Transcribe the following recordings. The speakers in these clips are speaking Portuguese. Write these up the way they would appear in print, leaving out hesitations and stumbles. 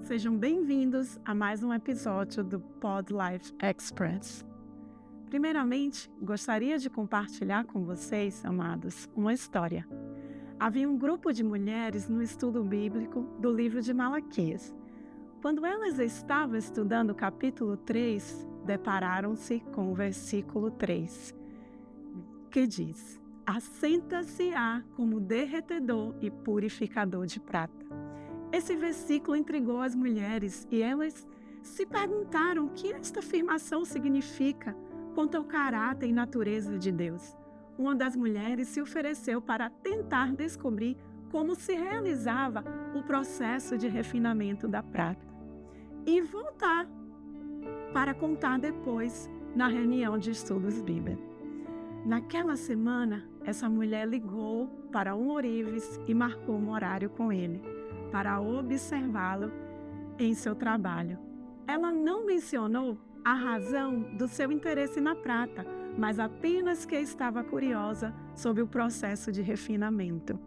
Sejam bem-vindos a mais um episódio do Pod Life Express. Primeiramente, gostaria de compartilhar com vocês, amados, uma história. Havia um grupo de mulheres no estudo bíblico do livro de Malaquias. Quando elas estavam estudando o capítulo 3, depararam-se com o versículo 3, que diz: assenta-se-á como derretedor e purificador de prata. Esse versículo intrigou as mulheres e elas se perguntaram o que esta afirmação significa quanto ao caráter e natureza de Deus. Uma das mulheres se ofereceu para tentar descobrir como se realizava o processo de refinamento da prata e voltar para contar depois na reunião de estudos bíblicos. Naquela semana, essa mulher ligou para um ourives e marcou um horário com ele, para observá-lo em seu trabalho. Ela não mencionou a razão do seu interesse na prata, mas apenas que estava curiosa sobre o processo de refinamento.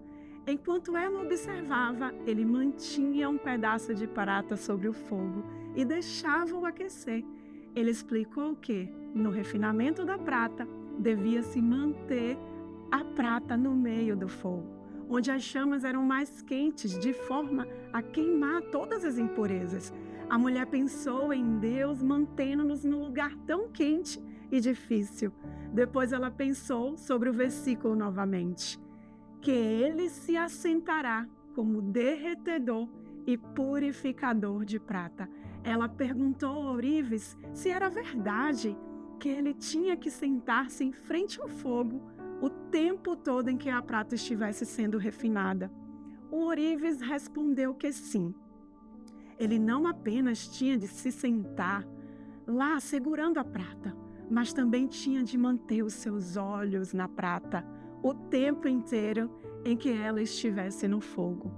Enquanto ela observava, ele mantinha um pedaço de prata sobre o fogo e deixava-o aquecer. Ele explicou que, no refinamento da prata, devia-se manter a prata no meio do fogo, onde as chamas eram mais quentes, de forma a queimar todas as impurezas. A mulher pensou em Deus mantendo-nos num lugar tão quente e difícil. Depois ela pensou sobre o versículo novamente, que ele se assentará como derretedor e purificador de prata. Ela perguntou ao ourives se era verdade que ele tinha que sentar-se em frente ao fogo o tempo todo em que a prata estivesse sendo refinada. O ourives respondeu que sim. Ele não apenas tinha de se sentar lá segurando a prata, mas também tinha de manter os seus olhos na prata o tempo inteiro em que ela estivesse no fogo.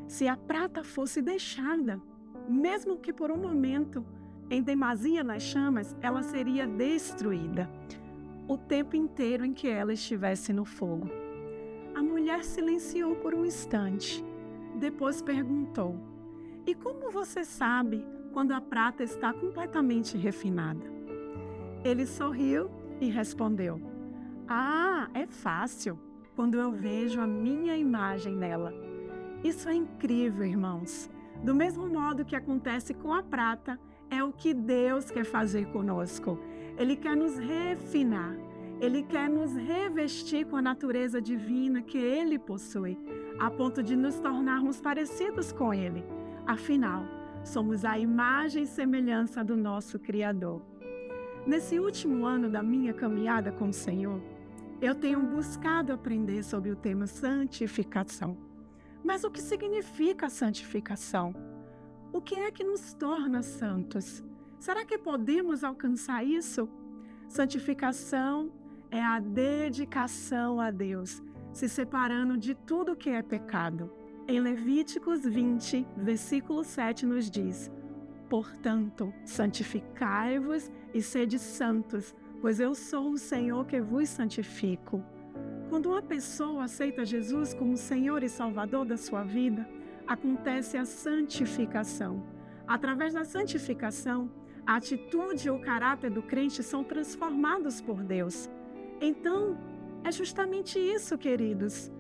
Se a prata fosse deixada, mesmo que por um momento, em demasia nas chamas, ela seria destruída o tempo inteiro em que ela estivesse no fogo. A mulher silenciou por um instante. Depois perguntou: e como você sabe quando a prata está completamente refinada? Ele sorriu e respondeu: ah, é fácil, quando eu vejo a minha imagem nela. Isso é incrível, irmãos. Do mesmo modo que acontece com a prata, é o que Deus quer fazer conosco. Ele quer nos refinar. Ele quer nos revestir com a natureza divina que Ele possui, a ponto de nos tornarmos parecidos com Ele. Afinal, somos a imagem e semelhança do nosso Criador. Nesse último ano da minha caminhada com o Senhor, eu tenho buscado aprender sobre o tema santificação. Mas o que significa santificação? O que é que nos torna santos? Será que podemos alcançar isso? Santificação é a dedicação a Deus, se separando de tudo que é pecado. Em Levíticos 20, versículo 7 nos diz: portanto, santificai-vos e sede santos, pois eu sou o Senhor que vos santifico. Quando uma pessoa aceita Jesus como Senhor e Salvador da sua vida, acontece a santificação. Através da santificação, a atitude e o caráter do crente são transformados por Deus. Então, é justamente isso, queridos,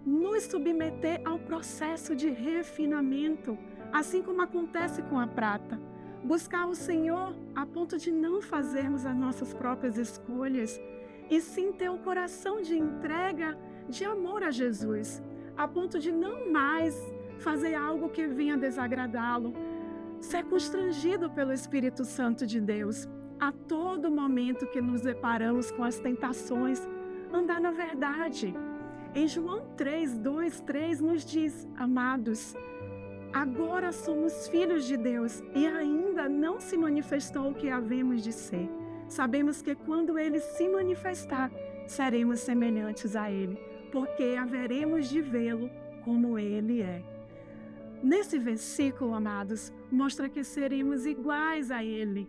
nos submeter ao processo de refinamento, assim como acontece com a prata. Buscar o Senhor a ponto de não fazermos as nossas próprias escolhas, e sim ter o coração de entrega, de amor a Jesus, a ponto de não mais fazer algo que venha desagradá-lo, ser constrangido pelo Espírito Santo de Deus. A todo momento que nos deparamos com as tentações, andar na verdade. Em João 3, 2, 3 nos diz: amados, agora somos filhos de Deus e ainda não se manifestou o que havemos de ser. Sabemos que quando Ele se manifestar, seremos semelhantes a Ele, porque haveremos de vê-lo como Ele é. Nesse versículo, amados, mostra que seremos iguais a Ele.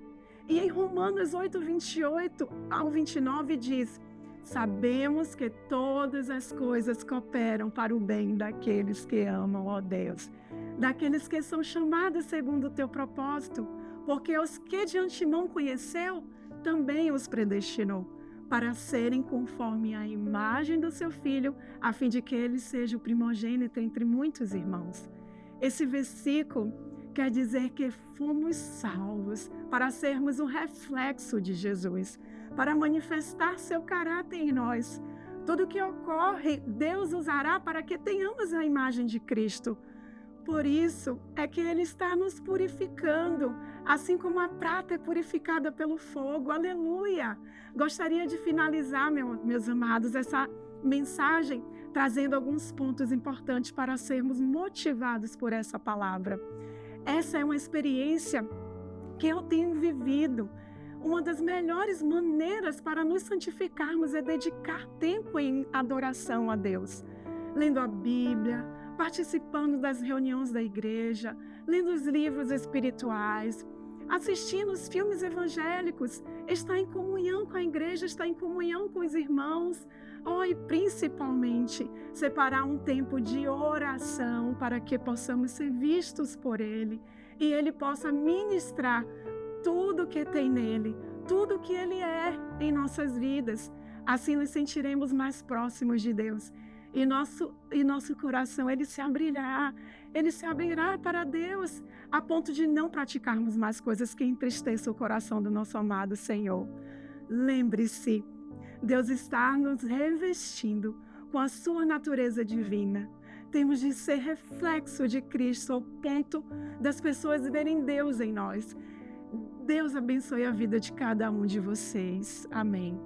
E em Romanos 8, 28 ao 29 diz: Sabemos que todas as coisas cooperam para o bem daqueles que amam, ó Deus, daqueles que são chamados segundo o teu propósito, porque os que de antemão conheceu, também os predestinou, para serem conforme a imagem do seu Filho, a fim de que ele seja o primogênito entre muitos irmãos. Esse versículo quer dizer que fomos salvos para sermos um reflexo de Jesus, para manifestar seu caráter em nós. Tudo que ocorre, Deus usará para que tenhamos a imagem de Cristo. Por isso é que Ele está nos purificando, assim como a prata é purificada pelo fogo. Aleluia! Gostaria de finalizar, meus amados, essa mensagem trazendo alguns pontos importantes para sermos motivados por essa palavra. Essa é uma experiência que eu tenho vivido. Uma das melhores maneiras para nos santificarmos é dedicar tempo em adoração a Deus, lendo a Bíblia, participando das reuniões da igreja, lendo os livros espirituais, assistindo os filmes evangélicos, está em comunhão com a igreja, está em comunhão com os irmãos, e principalmente separar um tempo de oração para que possamos ser vistos por Ele e Ele possa ministrar tudo que tem nele, tudo que Ele é em nossas vidas. Assim nos sentiremos mais próximos de Deus. E nosso coração, ele se abrirá para Deus, a ponto de não praticarmos mais coisas que entristeçam o coração do nosso amado Senhor. Lembre-se, Deus está nos revestindo com a sua natureza divina. Temos de ser reflexo de Cristo ao ponto das pessoas verem Deus em nós. Deus abençoe a vida de cada um de vocês. Amém.